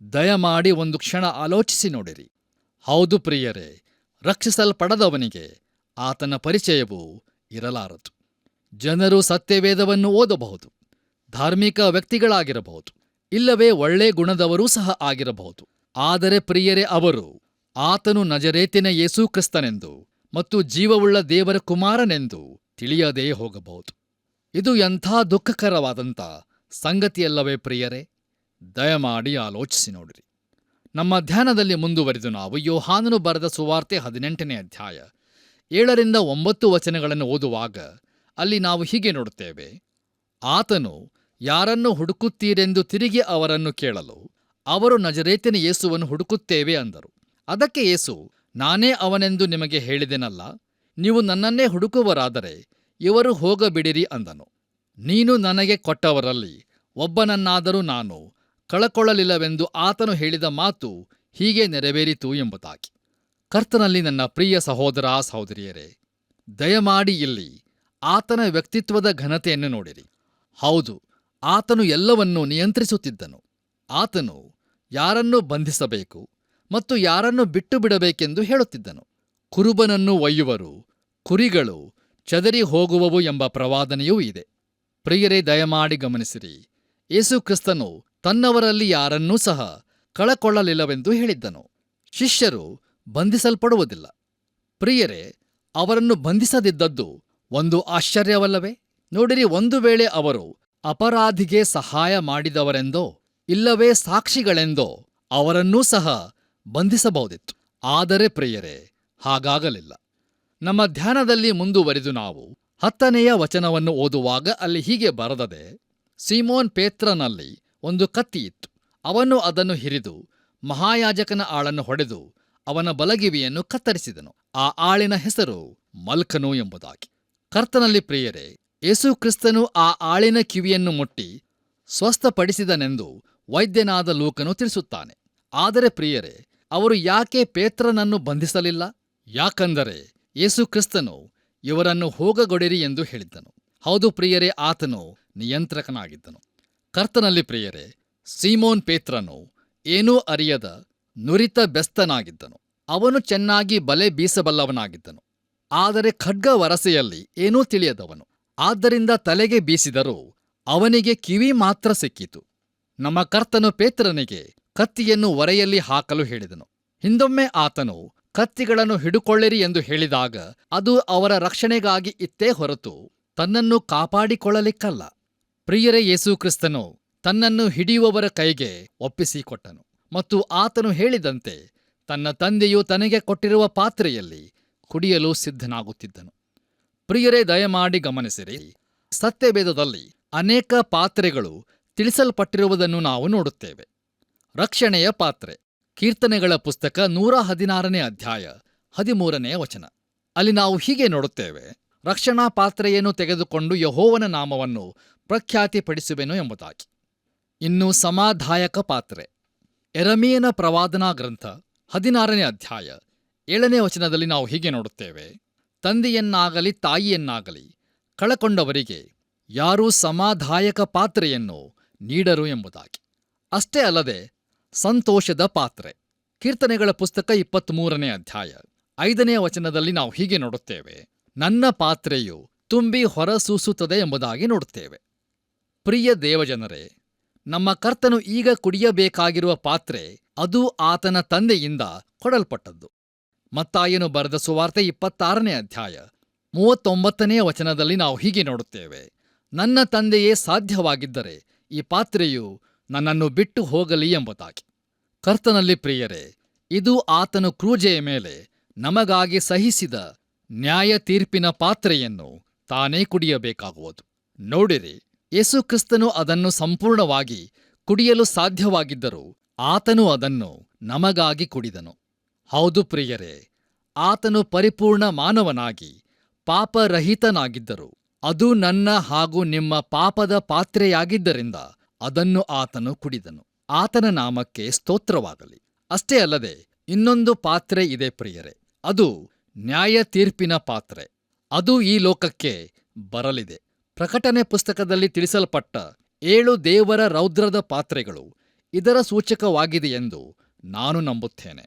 ದಯಮಾಡಿ ಒಂದು ಕ್ಷಣ ಆಲೋಚಿಸಿ ನೋಡಿರಿ. ಹೌದು ಪ್ರಿಯರೇ, ರಕ್ಷಿಸಲ್ಪಡದವನಿಗೆ ಆತನ ಪರಿಚಯವೂ ಇರಲಾರದು. ಜನರು ಸತ್ಯವೇದವನ್ನು ಓದಬಹುದು, ಧಾರ್ಮಿಕ ವ್ಯಕ್ತಿಗಳಾಗಿರಬಹುದು, ಇಲ್ಲವೇ ಒಳ್ಳೆ ಗುಣದವರೂ ಸಹ ಆಗಿರಬಹುದು. ಆದರೆ ಪ್ರಿಯರೇ, ಅವರು ಆತನು ನಜರೇತಿನ ಯೇಸು ಕ್ರಿಸ್ತನೆಂದು ಮತ್ತು ಜೀವವುಳ್ಳ ದೇವರ ಕುಮಾರನೆಂದು ತಿಳಿಯದೇ ಹೋಗಬಹುದು. ಇದು ಎಂಥ ದುಃಖಕರವಾದಂಥ ಸಂಗತಿಯಲ್ಲವೇ ಪ್ರಿಯರೇ? ದಯಮಾಡಿ ಆಲೋಚಿಸಿ ನೋಡಿರಿ. ನಮ್ಮ ಧ್ಯಾನದಲ್ಲಿ ಮುಂದುವರಿದು ನಾವು ಯೋಹಾನನು ಬರೆದ ಸುವಾರ್ತೆ 18ನೇ ಅಧ್ಯಾಯ 7ರಿಂದ 9 ವಚನಗಳನ್ನು ಓದುವಾಗ ಅಲ್ಲಿ ನಾವು ಹೀಗೆ ನೋಡುತ್ತೇವೆ: ಆತನು ಯಾರನ್ನು ಹುಡುಕುತ್ತೀರೆಂದು ತಿರುಗಿ ಅವರನ್ನು ಕೇಳಲು ಅವರು ನಜರೇತಿನ ಯೇಸುವನ್ನು ಹುಡುಕುತ್ತೇವೆ ಅಂದರು. ಅದಕ್ಕೆ ಯೇಸು, ನಾನೇ ಅವನೆಂದು ನಿಮಗೆ ಹೇಳಿದೆನಲ್ಲ, ನೀವು ನನ್ನನ್ನೇ ಹುಡುಕುವರಾದರೆ ಇವರು ಹೋಗಬಿಡಿರಿ ಅಂದನು. ನೀನು ನನಗೆ ಕೊಟ್ಟವರಲ್ಲಿ ಒಬ್ಬನನ್ನಾದರೂ ನಾನು ಕಳಕೊಳ್ಳಲಿಲ್ಲವೆಂದು ಆತನು ಹೇಳಿದ ಮಾತು ಹೀಗೆ ನೆರವೇರಿತು ಎಂಬುದಾಗಿ. ಕರ್ತನಲ್ಲಿ ನನ್ನ ಪ್ರಿಯ ಸಹೋದರ ಸಹೋದರಿಯರೇ, ದಯಮಾಡಿ ಇಲ್ಲಿ ಆತನ ವ್ಯಕ್ತಿತ್ವದ ಘನತೆಯನ್ನು ನೋಡಿರಿ. ಹೌದು, ಆತನು ಎಲ್ಲವನ್ನೂ ನಿಯಂತ್ರಿಸುತ್ತಿದ್ದನು. ಆತನು ಯಾರನ್ನು ಬಂಧಿಸಬೇಕು ಮತ್ತು ಯಾರನ್ನು ಬಿಟ್ಟು ಬಿಡಬೇಕೆಂದು ಹೇಳುತ್ತಿದ್ದನು. ಕುರುಬನನ್ನು ಒಯ್ಯುವರು, ಕುರಿಗಳು ಚದರಿ ಹೋಗುವವು ಎಂಬ ಪ್ರವಾದನೆಯೂ ಇದೆ. ಪ್ರಿಯರೇ, ದಯಮಾಡಿ ಗಮನಿಸಿರಿ. ಯೇಸು ಕ್ರಿಸ್ತನು ತನ್ನವರಲ್ಲಿ ಯಾರನ್ನೂ ಸಹ ಕಳಕೊಳ್ಳಲಿಲ್ಲವೆಂದು ಹೇಳಿದ್ದನು. ಶಿಷ್ಯರು ಬಂಧಿಸಲ್ಪಡುವುದಿಲ್ಲ. ಪ್ರಿಯರೇ, ಅವರನ್ನು ಬಂಧಿಸದಿದ್ದದ್ದು ಒಂದು ಆಶ್ಚರ್ಯವಲ್ಲವೇ? ನೋಡಿರಿ, ಒಂದು ವೇಳೆ ಅವರು ಅಪರಾಧಿಗೆ ಸಹಾಯ ಮಾಡಿದವರೆಂದೋ ಇಲ್ಲವೇ ಸಾಕ್ಷಿಗಳೆಂದೋ ಅವರನ್ನೂ ಸಹ ಬಂಧಿಸಬಹುದಿತ್ತು. ಆದರೆ ಪ್ರಿಯರೇ, ಹಾಗಾಗಲಿಲ್ಲ. ನಮ್ಮ ಧ್ಯಾನದಲ್ಲಿ ಮುಂದುವರಿದು ನಾವು 10ನೇ ವಚನವನ್ನು ಓದುವಾಗ ಅಲ್ಲಿ ಹೀಗೆ ಬರೆದದೆ: ಸೀಮೋನ್ ಪೇತ್ರನಲ್ಲಿ ಒಂದು ಕತ್ತಿಯಿತ್ತು. ಅವನು ಅದನ್ನು ಹಿರಿದು ಮಹಾಯಾಜಕನ ಆಳನ್ನು ಹೊಡೆದು ಅವನ ಬಲಗಿವಿಯನ್ನು ಕತ್ತರಿಸಿದನು. ಆ ಆಳಿನ ಹೆಸರು ಮಲ್ಕನು ಎಂಬುದಾಗಿ. ಕರ್ತನಲ್ಲಿ ಪ್ರಿಯರೇ, ಯೇಸು ಕ್ರಿಸ್ತನು ಆ ಆಳಿನ ಕಿವಿಯನ್ನು ಮುಟ್ಟಿ ಸ್ವಸ್ಥಪಡಿಸಿದನೆಂದು ವೈದ್ಯನಾದ ಲೂಕನು ತಿಳಿಸುತ್ತಾನೆ. ಆದರೆ ಪ್ರಿಯರೇ, ಅವರು ಯಾಕೆ ಪೇತ್ರನನ್ನು ಬಂಧಿಸಲಿಲ್ಲ? ಯಾಕಂದರೆ ಯೇಸು ಕ್ರಿಸ್ತನು ಇವರನ್ನು ಹೋಗಗೊಡಿರಿ ಎಂದು ಹೇಳಿದ್ದನು. ಹೌದು ಪ್ರಿಯರೇ, ಆತನು ನಿಯಂತ್ರಕನಾಗಿದ್ದನು. ಕರ್ತನಲ್ಲಿ ಪ್ರಿಯರೇ, ಸೀಮೋನ್ ಪೇತ್ರನು ಏನೂ ಅರಿಯದ ನುರಿತ ಬೆಸ್ತನಾಗಿದ್ದನು. ಅವನು ಚೆನ್ನಾಗಿ ಬಲೆ ಬೀಸಬಲ್ಲವನಾಗಿದ್ದನು. ಆದರೆ ಖಡ್ಗ ವರಸೆಯಲ್ಲಿ ಏನೂ ತಿಳಿಯದವನು. ಆದ್ದರಿಂದ ತಲೆಗೆ ಬೀಸಿದರೂ ಅವನಿಗೆ ಕಿವಿ ಮಾತ್ರ ಸಿಕ್ಕಿತು. ನಮ್ಮ ಕರ್ತನು ಪೇತ್ರನಿಗೆ ಕತ್ತಿಯನ್ನು ಒರೆಯಲ್ಲಿ ಹಾಕಲು ಹೇಳಿದನು. ಹಿಂದೊಮ್ಮೆ ಆತನು ಕತ್ತಿಗಳನ್ನು ಹಿಡುಕೊಳ್ಳಿರಿ ಎಂದು ಹೇಳಿದಾಗ ಅದು ಅವರ ರಕ್ಷಣೆಗಾಗಿ ಇತ್ತೇ ಹೊರತು ತನ್ನನ್ನು ಕಾಪಾಡಿಕೊಳ್ಳಲಿಕ್ಕಲ್ಲ. ಪ್ರಿಯರೇ, ಯೇಸು ಕ್ರಿಸ್ತನು ತನ್ನನ್ನು ಹಿಡಿಯುವವರ ಕೈಗೆ ಒಪ್ಪಿಸಿಕೊಟ್ಟನು ಮತ್ತು ಆತನು ಹೇಳಿದಂತೆ ತನ್ನ ತಂದೆಯು ತನಗೆ ಕೊಟ್ಟಿರುವ ಪಾತ್ರೆಯಲ್ಲಿ ಕುಡಿಯಲು ಸಿದ್ಧನಾಗುತ್ತಿದ್ದನು. ಪ್ರಿಯರೇ, ದಯಮಾಡಿ ಗಮನಿಸಿರಿ. ಸತ್ಯವೇದದಲ್ಲಿ ಅನೇಕ ಪಾತ್ರೆಗಳು ತಿಳಿಸಲ್ಪಟ್ಟಿರುವುದನ್ನು ನಾವು ನೋಡುತ್ತೇವೆ. ರಕ್ಷಣೆಯ ಪಾತ್ರೆ, ಕೀರ್ತನೆಗಳ ಪುಸ್ತಕ 116ನೇ ಅಧ್ಯಾಯ 13ನೇ ವಚನ. ಅಲ್ಲಿ ನಾವು ಹೀಗೆ ನೋಡುತ್ತೇವೆ: ರಕ್ಷಣಾ ಪಾತ್ರೆಯನ್ನು ತೆಗೆದುಕೊಂಡು ಯೆಹೋವನ ನಾಮವನ್ನು ಪ್ರಖ್ಯಾತಿಪಡಿಸುವೆನು ಎಂಬುದಾಗಿ. ಇನ್ನು ಸಮಾಧಾಯಕ ಪಾತ್ರೆ, ಯೆರೆಮೀಯನ ಪ್ರವಾದನಾ ಗ್ರಂಥ 16ನೇ ಅಧ್ಯಾಯ 7ನೇ ವಚನದಲ್ಲಿ ನಾವು ಹೀಗೆ ನೋಡುತ್ತೇವೆ: ತಂದೆಯನ್ನಾಗಲಿ ತಾಯಿಯನ್ನಾಗಲಿ ಕಳಕೊಂಡವರಿಗೆ ಯಾರೂ ಸಮಾಧಾಯಕ ಪಾತ್ರೆಯನ್ನು ನೀಡರು ಎಂಬುದಾಗಿ. ಅಷ್ಟೇ ಅಲ್ಲದೆ ಸಂತೋಷದ ಪಾತ್ರೆ, ಕೀರ್ತನೆಗಳ ಪುಸ್ತಕ 23ನೇ ಅಧ್ಯಾಯ 5ನೇ ವಚನದಲ್ಲಿ ನಾವು ಹೀಗೆ ನೋಡುತ್ತೇವೆ: ನನ್ನ ಪಾತ್ರೆಯು ತುಂಬಿ ಹೊರಸೂಸುತ್ತದೆ ಎಂಬುದಾಗಿ ನೋಡುತ್ತೇವೆ. ಪ್ರಿಯ ದೇವಜನರೇ, ನಮ್ಮ ಕರ್ತನು ಈಗ ಕುಡಿಯಬೇಕಾಗಿರುವ ಪಾತ್ರೆ ಅದು ಆತನ ತಂದೆಯಿಂದ ಕೊಡಲ್ಪಟ್ಟದ್ದು. ಮತ್ತಾಯನು ಬರೆದ ಸುವಾರ್ತೆ 26ನೇ ಅಧ್ಯಾಯ 39ನೇ ವಚನದಲ್ಲಿ ನಾವು ಹೀಗೆ ನೋಡುತ್ತೇವೆ: ನನ್ನ ತಂದೆಯೇ ಸಾಧ್ಯವಾಗಿದ್ದರೆ ಈ ಪಾತ್ರೆಯು ನನ್ನನ್ನು ಬಿಟ್ಟು ಹೋಗಲಿ ಎಂಬುದಾಗಿ. ಕರ್ತನಲ್ಲಿ ಪ್ರಿಯರೇ, ಇದು ಆತನು ಕ್ರೂಜೆಯ ಮೇಲೆ ನಮಗಾಗಿ ಸಹಿಸಿದ ನ್ಯಾಯ ತೀರ್ಪಿನ ಪಾತ್ರೆಯನ್ನು ತಾನೇ ಕುಡಿಯಬೇಕಾಗುವುದು. ನೋಡಿರಿ, ಯೇಸು ಕ್ರಿಸ್ತನು ಅದನ್ನು ಸಂಪೂರ್ಣವಾಗಿ ಕುಡಿಯಲು ಸಾಧ್ಯವಾಗಿದ್ದರೂ ಆತನು ಅದನ್ನು ನಮಗಾಗಿ ಕುಡಿದನು. ಹೌದು ಪ್ರಿಯರೇ, ಆತನು ಪರಿಪೂರ್ಣ ಮಾನವನಾಗಿ ಪಾಪರಹಿತನಾಗಿದ್ದರು. ಅದು ನನ್ನ ಹಾಗೂ ನಿಮ್ಮ ಪಾಪದ ಪಾತ್ರೆಯಾಗಿದ್ದರಿಂದ ಅದನ್ನು ಆತನು ಕುಡಿದನು. ಆತನ ನಾಮಕ್ಕೆ ಸ್ತೋತ್ರವಾಗಲಿ. ಅಷ್ಟೇ ಅಲ್ಲದೆ ಇನ್ನೊಂದು ಪಾತ್ರೆ ಇದೆ ಪ್ರಿಯರೇ, ಅದು ನ್ಯಾಯ ತೀರ್ಪಿನ ಪಾತ್ರೆ. ಅದು ಈ ಲೋಕಕ್ಕೆ ಬರಲಿದೆ. ಪ್ರಕಟಣೆ ಪುಸ್ತಕದಲ್ಲಿ ತಿಳಿಸಲ್ಪಟ್ಟ 7 ದೇವರ ರೌದ್ರದ ಪಾತ್ರೆಗಳು ಇದರ ಸೂಚಕವಾಗಿದೆಯೆಂದು ನಾನು ನಂಬುತ್ತೇನೆ.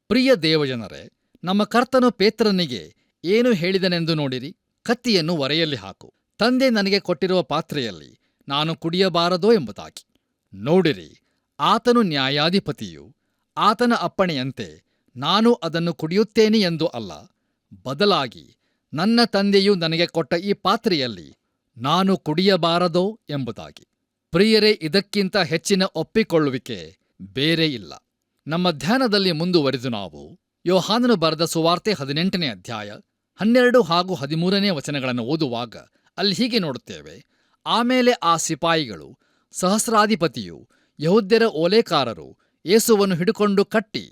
ಪ್ರಿಯ ದೇವಜನರೇ, ನಮ್ಮ ಕರ್ತನು ಪೇತ್ರನಿಗೆ ಏನು ಹೇಳಿದನೆಂದು ನೋಡಿರಿ: ಕತ್ತಿಯನ್ನು ಒರೆಯಲ್ಲಿ ಹಾಕು, ತಂದೆ ನನಗೆ ಕೊಟ್ಟಿರುವ ಪಾತ್ರೆಯಲ್ಲಿ ನಾನು ಕುಡಿಯಬಾರದೋ ಎಂಬುದಾಗಿ. ನೋಡಿರಿ, ಆತನು ನ್ಯಾಯಾಧಿಪತಿಯು. ಆತನ ಅಪ್ಪಣೆಯಂತೆ ನಾನು ಅದನ್ನು ಕುಡಿಯುತ್ತೇನೆ ಎಂದು ಅಲ್ಲ, ಬದಲಾಗಿ ನನ್ನ ತಂದೆಯು ನನಗೆ ಕೊಟ್ಟ ಈ ಪಾತ್ರೆಯಲ್ಲಿ ನಾನು ಕುಡಿಯಬಾರದೋ ಎಂಬುದಾಗಿ. ಪ್ರಿಯರೇ, ಇದಕ್ಕಿಂತ ಹೆಚ್ಚಿನ ಒಪ್ಪಿಕೊಳ್ಳುವಿಕೆ ಬೇರೆ ಇಲ್ಲ. ನಮ್ಮ ಧ್ಯಾನದಲ್ಲಿ ಮುಂದುವರಿದು ನಾವು ಯೋಹಾನನು ಬರೆದ ಸುವಾರ್ತೆ 18ನೇ ಅಧ್ಯಾಯ 12 ಹಾಗೂ 13ನೇ ವಚನಗಳನ್ನು ಓದುವಾಗ ಅಲ್ಲಿ ಹೀಗೆ ನೋಡುತ್ತೇವೆ: ಆಮೇಲೆ ಆ ಸಿಪಾಯಿಗಳು, ಸಹಸ್ರಾಧಿಪತಿಯು, ಯೆಹೂದ್ಯರ ಓಲೇಕಾರರು ಯೇಸುವನ್ನು ಹಿಡುಕೊಂಡು ಕಟ್ಟಿ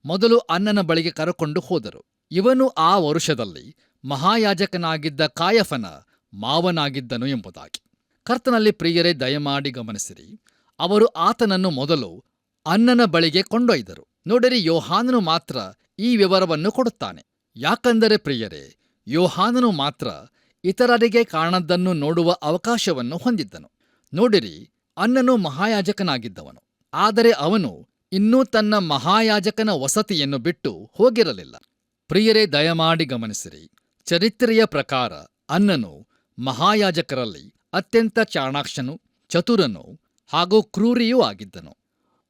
ಮೊದಲು ಅನ್ನನ ಬಳಿಗೆ ಕರಕೊಂಡು ಹೋದರು. ಇವನು ಆ ವರುಷದಲ್ಲಿ ಮಹಾಯಾಜಕನಾಗಿದ್ದ ಕಾಯಫನ ಮಾವನಾಗಿದ್ದನು ಎಂಬುದಾಗಿ. ಕರ್ತನಲ್ಲಿ ಪ್ರಿಯರೇ, ದಯಮಾಡಿ ಗಮನಿಸಿರಿ. ಅವರು ಆತನನ್ನು ಮೊದಲು ಅನ್ನನ ಬಳಿಗೆ ಕೊಂಡೊಯ್ದರು. ನೋಡಿರಿ, ಯೋಹಾನನು ಮಾತ್ರ ಈ ವಿವರವನ್ನು ಕೊಡುತ್ತಾನೆ. ಯಾಕಂದರೆ ಪ್ರಿಯರೇ, ಯೋಹಾನನು ಮಾತ್ರ ಇತರರಿಗೆ ಕಾಣದ್ದನ್ನು ನೋಡುವ ಅವಕಾಶವನ್ನು ಹೊಂದಿದ್ದನು. ನೋಡಿರಿ, ಅನ್ನನು ಮಹಾಯಾಜಕನಾಗಿದ್ದವನು, ಆದರೆ ಅವನು ಇನ್ನೂ ತನ್ನ ಮಹಾಯಾಜಕನ ವಸತಿಯನ್ನು ಬಿಟ್ಟು ಹೋಗಿರಲಿಲ್ಲ. ಪ್ರಿಯರೇ, ದಯಮಾಡಿ ಗಮನಿಸಿರಿ. ಚರಿತ್ರೆಯ ಪ್ರಕಾರ ಅನ್ನನು ಮಹಾಯಾಜಕರಲ್ಲಿ ಅತ್ಯಂತ ಚಾಣಾಕ್ಷನು, ಚತುರನು ಹಾಗೂ ಕ್ರೂರಿಯೂ ಆಗಿದ್ದನು.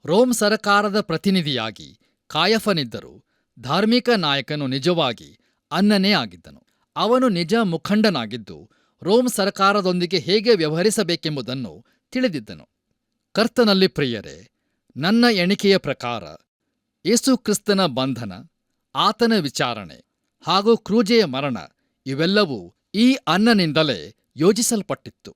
ರೋಮ್ ಸರಕಾರದ ಪ್ರತಿನಿಧಿಯಾಗಿ ಕಾಯಫನಿದ್ದರು. ಧಾರ್ಮಿಕ ನಾಯಕನು ನಿಜವಾಗಿ ಅನ್ನನೇ ಆಗಿದ್ದನು. ಅವನು ನಿಜ ಮುಖಂಡನಾಗಿದ್ದು ರೋಮ್ ಸರಕಾರದೊಂದಿಗೆ ಹೇಗೆ ವ್ಯವಹರಿಸಬೇಕೆಂಬುದನ್ನು ತಿಳಿದಿದ್ದನು. ಕರ್ತನಲ್ಲಿ ಪ್ರಿಯರೇ, ನನ್ನ ಎಣಿಕೆಯ ಪ್ರಕಾರ ಯೇಸು ಕ್ರಿಸ್ತನ ಬಂಧನ, ಆತನ ವಿಚಾರಣೆ ಹಾಗೂ ಕ್ರೂಜೆಯ ಮರಣ ಇವೆಲ್ಲವೂ ಈ ಅನ್ನನಿಂದಲೇ ಯೋಜಿಸಲ್ಪಟ್ಟಿತ್ತು.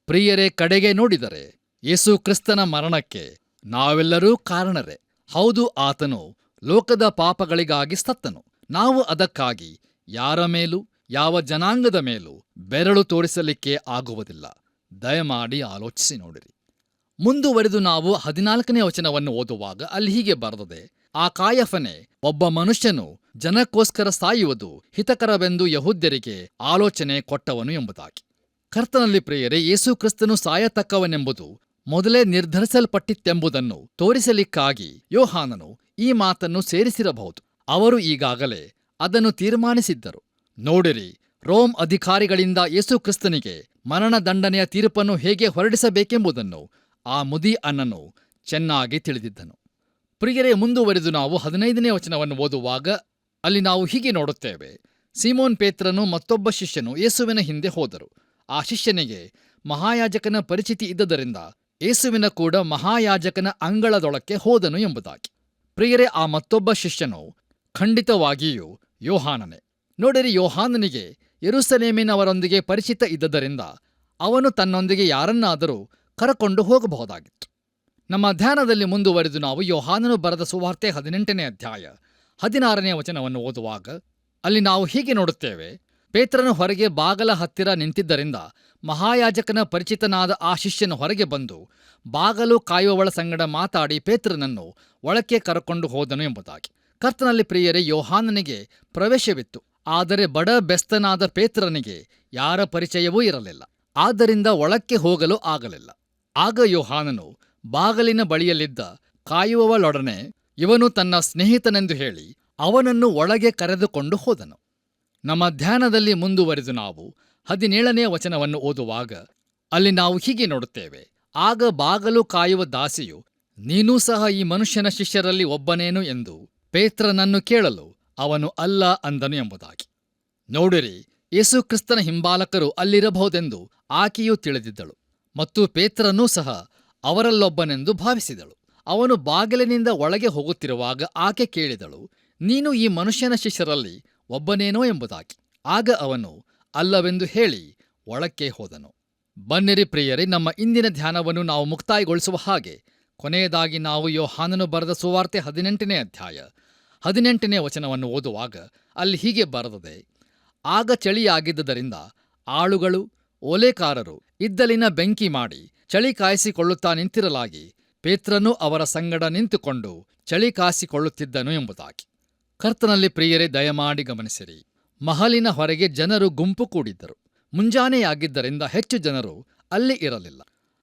ಪ್ರಿಯರೇ, ಕಡೆಗೆ ನೋಡಿದರೆ ಯೇಸು ಕ್ರಿಸ್ತನ ಮರಣಕ್ಕೆ ನಾವೆಲ್ಲರೂ ಕಾರಣರೇ. ಹೌದು, ಆತನು ಲೋಕದ ಪಾಪಗಳಿಗಾಗಿ ಸತ್ತನು. ನಾವು ಅದಕ್ಕಾಗಿ ಯಾರ ಮೇಲೂ ಯಾವ ಜನಾಂಗದ ಮೇಲೂ ಬೆರಳು ತೋರಿಸಲಿಕ್ಕೆ ಆಗುವುದಿಲ್ಲ. ದಯಮಾಡಿ ಆಲೋಚಿಸಿ ನೋಡಿರಿ. ಮುಂದುವರೆದು ನಾವು 14ನೇ ವಚನವನ್ನು ಓದುವಾಗ ಅಲ್ಲಿ ಹೀಗೆ ಬರೆದಿದೆ, ಆ ಕಾಯಫನೇ ಒಬ್ಬ ಮನುಷ್ಯನು ಜನಕ್ಕೋಸ್ಕರ ಸಾಯುವುದು ಹಿತಕರವೆಂದು ಯಹೂದ್ಯರಿಗೆ ಆಲೋಚನೆ ಕೊಟ್ಟವನು ಎಂಬುದಾಗಿ. ಕರ್ತನಲ್ಲಿ ಪ್ರಿಯರೇ, ಯೇಸು ಕ್ರಿಸ್ತನು ಸಾಯತಕ್ಕವನೆಂಬುದು ಮೊದಲೇ ನಿರ್ಧರಿಸಲ್ಪಟ್ಟಿತ್ತೆಂಬುದನ್ನು ತೋರಿಸಲಿಕ್ಕಾಗಿ ಯೋಹಾನನು ಈ ಮಾತನ್ನು ಸೇರಿಸಿರಬಹುದು. ಅವರು ಈಗಾಗಲೇ ಅದನ್ನು ತೀರ್ಮಾನಿಸಿದ್ದರು. ನೋಡಿರಿ, ರೋಮ್ ಅಧಿಕಾರಿಗಳಿಂದ ಯೇಸು ಕ್ರಿಸ್ತನಿಗೆ ಮರಣದಂಡನೆಯ ತೀರ್ಪನ್ನು ಹೇಗೆ ಹೊರಡಿಸಬೇಕೆಂಬುದನ್ನು ಆ ಮುದಿ ಅನ್ನನು ಚೆನ್ನಾಗಿ ತಿಳಿದಿದ್ದನು. ಪ್ರಿಯರೇ, ಮುಂದುವರೆದು ನಾವು 15ನೇ ವಚನವನ್ನು ಓದುವಾಗ ಅಲ್ಲಿ ನಾವು ಹೀಗೆ ನೋಡುತ್ತೇವೆ, ಸೀಮೋನ್ ಪೇತ್ರನು ಮತ್ತೊಬ್ಬ ಶಿಷ್ಯನು ಯೇಸುವಿನ ಹಿಂದೆ ಹೋದರು. ಆ ಶಿಷ್ಯನಿಗೆ ಮಹಾಯಾಜಕನ ಪರಿಚಿತಿ ಇದ್ದದರಿಂದ ಯೇಸುವಿನ ಕೂಡ ಮಹಾಯಾಜಕನ ಅಂಗಳದೊಳಕ್ಕೆ ಹೋದನು ಎಂಬುದಾಗಿ. ಪ್ರಿಯರೇ, ಆ ಮತ್ತೊಬ್ಬ ಶಿಷ್ಯನು ಖಂಡಿತವಾಗಿಯೂ ಯೋಹಾನನೇ. ನೋಡಿರಿ, ಯೋಹಾನನಿಗೆ ಯೆರೂಸಲೇಮಿನವರೊಂದಿಗೆ ಪರಿಚಿತ ಇದ್ದದರಿಂದ ಅವನು ತನ್ನೊಂದಿಗೆ ಯಾರನ್ನಾದರೂ ಕರಕೊಂಡು ಹೋಗಬಹುದಾಗಿತ್ತು. ನಮ್ಮ ಧ್ಯಾನದಲ್ಲಿ ಮುಂದುವರೆದು ನಾವು ಯೋಹಾನನು ಬರೆದ ಸುವಾರ್ತೆ 18ನೇ ಅಧ್ಯಾಯ 16ನೇ ವಚನವನ್ನು ಓದುವಾಗ ಅಲ್ಲಿ ನಾವು ಹೀಗೆ ನೋಡುತ್ತೇವೆ, ಪೇತ್ರನು ಹೊರಗೆ ಬಾಗಲ ಹತ್ತಿರ ನಿಂತಿದ್ದರಿಂದ ಮಹಾಯಾಜಕನ ಪರಿಚಿತನಾದ ಆ ಶಿಷ್ಯನು ಹೊರಗೆ ಬಂದು ಬಾಗಲು ಕಾಯುವವಳ ಸಂಗಡ ಮಾತಾಡಿ ಪೇತ್ರನನ್ನು ಒಳಕ್ಕೆ ಕರಕೊಂಡು ಹೋದನು ಎಂಬುದಾಗಿ. ಕರ್ತನಲ್ಲಿ ಪ್ರಿಯರೇ, ಯೋಹಾನನಿಗೆ ಪ್ರವೇಶವಿತ್ತು, ಆದರೆ ಬಡ ಬೆಸ್ತನಾದ ಪೇತ್ರನಿಗೆ ಯಾರ ಪರಿಚಯವೂ ಇರಲಿಲ್ಲ. ಆದ್ದರಿಂದ ಒಳಕ್ಕೆ ಹೋಗಲು ಆಗಲಿಲ್ಲ. ಆಗ ಯೋಹಾನನು ಬಾಗಲಿನ ಬಳಿಯಲ್ಲಿದ್ದ ಕಾಯುವವಳೊಡನೆ ಇವನು ತನ್ನ ಸ್ನೇಹಿತನೆಂದು ಹೇಳಿ ಅವನನ್ನು ಒಳಗೆ ಕರೆದುಕೊಂಡು ಹೋದನು. ನಮ್ಮ ಧ್ಯಾನದಲ್ಲಿ ಮುಂದುವರೆದು ನಾವು 17ನೇ ವಚನವನ್ನು ಓದುವಾಗ ಅಲ್ಲಿ ನಾವು ಹೀಗೆ ನೋಡುತ್ತೇವೆ, ಆಗ ಬಾಗಲು ಕಾಯುವ ದಾಸಿಯು, ನೀನೂ ಸಹ ಈ ಮನುಷ್ಯನ ಶಿಷ್ಯರಲ್ಲಿ ಒಬ್ಬನೇನು ಎಂದು ಪೇತ್ರನನ್ನು ಕೇಳಲು ಅವನು ಅಲ್ಲ ಅಂದನು ಎಂಬುದಾಗಿ. ನೋಡಿರಿ, ಯೇಸು ಕ್ರಿಸ್ತನ ಹಿಂಬಾಲಕರು ಅಲ್ಲಿರಬಹುದೆಂದು ಆಕೆಯೂ ತಿಳಿದಿದ್ದಳು ಮತ್ತು ಪೇತ್ರನೂ ಸಹ ಅವರಲ್ಲೊಬ್ಬನೆಂದು ಭಾವಿಸಿದಳು. ಅವನು ಬಾಗಿಲಿನಿಂದ ಒಳಗೆ ಹೋಗುತ್ತಿರುವಾಗ ಆಕೆ ಕೇಳಿದಳು, ನೀನು ಈ ಮನುಷ್ಯನ ಶಿಷ್ಯರಲ್ಲಿ ಒಬ್ಬನೇನೋ ಎಂಬುದಾಗಿ. ಆಗ ಅವನು ಅಲ್ಲವೆಂದು ಹೇಳಿ ಒಳಕ್ಕೆ ಹೋದನು. ಬನ್ನಿರಿ ಪ್ರಿಯರೇ, ನಮ್ಮ ಇಂದಿನ ಧ್ಯಾನವನ್ನು ನಾವು ಮುಕ್ತಾಯಗೊಳಿಸುವ ಹಾಗೆ ಕೊನೆಯದಾಗಿ ನಾವು ಯೋಹಾನನು ಬರೆದ ಸುವಾರ್ತೆ 18ನೇ ಅಧ್ಯಾಯ 18ನೇ ವಚನವನ್ನು ಓದುವಾಗ ಅಲ್ಲಿ ಹೀಗೆ ಬರೆದಿದೆ, ಆಗ ಚಳಿಯಾಗಿದ್ದರಿಂದ ಆಳುಗಳು ಓಲೆಕಾರರು ಇದ್ದಲಿನ ಬೆಂಕಿ ಮಾಡಿ ಚಳಿ ಕಾಯಿಸಿಕೊಳ್ಳುತ್ತಾ ನಿಂತಿರಲಾಗಿ ಪೇತ್ರನು ಅವರ ಸಂಗಡ ನಿಂತುಕೊಂಡು ಚಳಿ ಕಾಯಿಸಿಕೊಳ್ಳುತ್ತಿದ್ದನು ಎಂಬುದಾಗಿ. ಕರ್ತನಲ್ಲಿ ಪ್ರಿಯರೇ, ದಯಮಾಡಿ ಗಮನಿಸಿರಿ. ಮಹಲಿನ ಹೊರಗೆ ಜನರು ಗುಂಪು ಕೂಡಿದ್ದರು. ಮುಂಜಾನೆಯಾಗಿದ್ದರಿಂದ ಹೆಚ್ಚು ಜನರು ಅಲ್ಲಿ ಇರಲಿಲ್ಲ.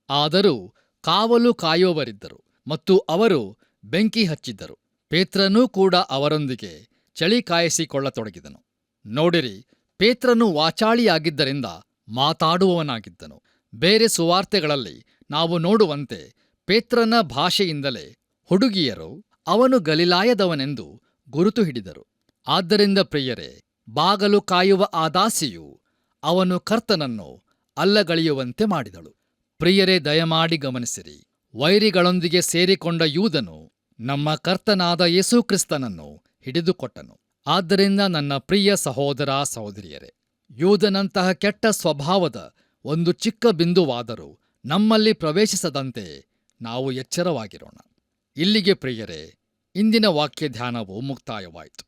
ಆದರೂ ಕಾವಲು ಕಾಯುವವರಿದ್ದರು ಮತ್ತು ಅವರು ಬೆಂಕಿ ಹಚ್ಚಿದ್ದರು. ಪೇತ್ರನೂ ಕೂಡ ಅವರೊಂದಿಗೆ ಚಳಿ ಕಾಯಿಸಿಕೊಳ್ಳತೊಡಗಿದನು. ನೋಡಿರಿ, ಪೇತ್ರನು ವಾಚಾಳಿಯಾಗಿದ್ದರಿಂದ ಮಾತಾಡುವವನಾಗಿದ್ದನು. ಬೇರೆ ಸುವಾರ್ತೆಗಳಲ್ಲಿ ನಾವು ನೋಡುವಂತೆ ಪೇತ್ರನ ಭಾಷೆಯಿಂದಲೇ ಹುಡುಗಿಯರು ಅವನು ಗಲಿಲಾಯದವನೆಂದು ಗುರುತು ಹಿಡಿದರು. ಆದ್ದರಿಂದ ಪ್ರಿಯರೇ, ಬಾಗಲು ಕಾಯುವ ಆ ದಾಸಿಯು ಅವನು ಕರ್ತನನ್ನು ಅಲ್ಲಗಳೆಯುವಂತೆ ಮಾಡಿದಳು. ಪ್ರಿಯರೇ, ದಯಮಾಡಿ ಗಮನಿಸಿರಿ. ವೈರಿಗಳೊಂದಿಗೆ ಸೇರಿಕೊಂಡ ಯೂದನು ನಮ್ಮ ಕರ್ತನಾದ ಯೇಸು ಕ್ರಿಸ್ತನನ್ನು ಹಿಡಿದುಕೊಟ್ಟನು. ಆದ್ದರಿಂದ ನನ್ನ ಪ್ರಿಯ ಸಹೋದರ ಸಹೋದರಿಯರೇ, ಯೂದನಂತಹ ಕೆಟ್ಟ ಸ್ವಭಾವದ ಒಂದು ಚಿಕ್ಕ ಬಿಂದುವಾದರೂ ನಮ್ಮಲ್ಲಿ ಪ್ರವೇಶಿಸದಂತೆ ನಾವು ಎಚ್ಚರವಾಗಿರೋಣ. ಇಲ್ಲಿಗೆ ಪ್ರಿಯರೇ, ಇಂದಿನ ವಾಕ್ಯ ಧ್ಯಾನವು ಮುಕ್ತಾಯವಾಯಿತು.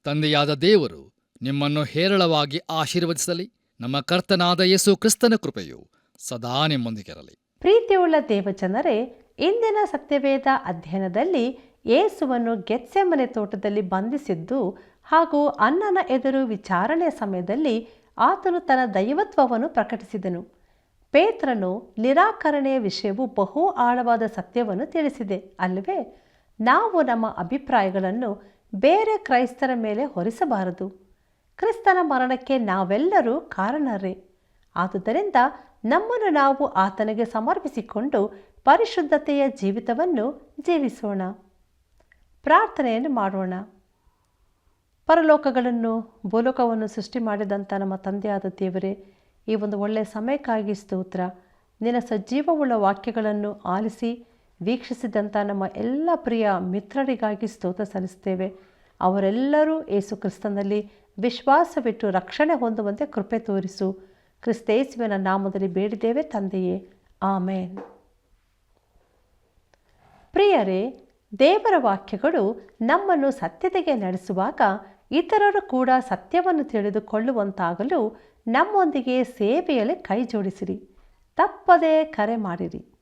ತಂದೆಯಾದ ದೇವರು ನಿಮ್ಮನ್ನು ಹೇರಳವಾಗಿ ಆಶೀರ್ವದಿಸಲಿ. ನಮ್ಮ ಕರ್ತನಾದ ಯೇಸು ಕ್ರಿಸ್ತನ ಕೃಪೆಯು ಸದಾ ನಿಮ್ಮೊಂದಿಗಿರಲಿ. ಪ್ರೀತಿಯುಳ್ಳ ದೇವಜನರೇ, ಇಂದಿನ ಸತ್ಯವೇದ ಅಧ್ಯಯನದಲ್ಲಿ ಯೇಸುವನ್ನು ಗೆತ್ಸೆಮನೆ ತೋಟದಲ್ಲಿ ಬಂಧಿಸಿದ್ದು ಹಾಗೂ ಅನ್ನನ ಎದುರು ವಿಚಾರಣೆಯ ಸಮಯದಲ್ಲಿ ಆತನು ತನ್ನ ದೈವತ್ವವನ್ನು ಪ್ರಕಟಿಸಿದನು. ಪೇತ್ರನು ನಿರಾಕರಣೆಯ ವಿಷಯವು ಬಹು ಆಳವಾದ ಸತ್ಯವನ್ನು ತಿಳಿಸಿದೆ ಅಲ್ಲವೇ? ನಾವು ನಮ್ಮ ಅಭಿಪ್ರಾಯಗಳನ್ನು ಬೇರೆ ಕ್ರೈಸ್ತರ ಮೇಲೆ ಹೊರಿಸಬಾರದು. ಕ್ರಿಸ್ತನ ಮರಣಕ್ಕೆ ನಾವೆಲ್ಲರೂ ಕಾರಣರೇ. ಆದುದರಿಂದ ನಮ್ಮನ್ನು ನಾವು ಆತನಿಗೆ ಸಮರ್ಪಿಸಿಕೊಂಡು ಪರಿಶುದ್ಧತೆಯ ಜೀವಿತವನ್ನು ಜೀವಿಸೋಣ. ಪ್ರಾರ್ಥನೆಯನ್ನು ಮಾಡೋಣ. ಪರಲೋಕಗಳನ್ನು ಭೂಲೋಕವನ್ನು ಸೃಷ್ಟಿ ಮಾಡಿದಂಥ ನಮ್ಮ ತಂದೆಯಾದ ದೇವರೇ, ಈ ಒಂದು ಒಳ್ಳೆಯ ಸಮಯಕ್ಕಾಗಿ ಸ್ತೋತ್ರ. ನಿನ್ನ ಸಜೀವವುಳ್ಳ ವಾಕ್ಯಗಳನ್ನು ಆಲಿಸಿ ವೀಕ್ಷಿಸಿದಂಥ ನಮ್ಮ ಎಲ್ಲ ಪ್ರಿಯ ಮಿತ್ರರಿಗಾಗಿ ಸ್ತೋತ್ರ ಸಲ್ಲಿಸ್ತೇವೆ. ಅವರೆಲ್ಲರೂ ಯೇಸು ಕ್ರಿಸ್ತನಲ್ಲಿ ವಿಶ್ವಾಸವಿಟ್ಟು ರಕ್ಷಣೆ ಹೊಂದುವಂತೆ ಕೃಪೆ ತೋರಿಸು. ಕ್ರಿಸ್ತೇಸುವಿನ ನಾಮದಲ್ಲಿ ಬೇಡಿದ್ದೇವೆ ತಂದೆಯೇ, ಆಮೇನ್. ಪ್ರಿಯರೇ, ದೇವರ ವಾಕ್ಯಗಳು ನಮ್ಮನ್ನು ಸತ್ಯತೆಗೆ ನಡೆಸುವಾಗ ಇತರರು ಕೂಡ ಸತ್ಯವನ್ನು ತಿಳಿದುಕೊಳ್ಳುವಂತಾಗಲು ನಮ್ಮೊಂದಿಗೆ ಸೇವೆಯಲ್ಲಿ ಕೈ ಜೋಡಿಸಿರಿ. ತಪ್ಪದೇ ಕರೆ ಮಾಡಿರಿ.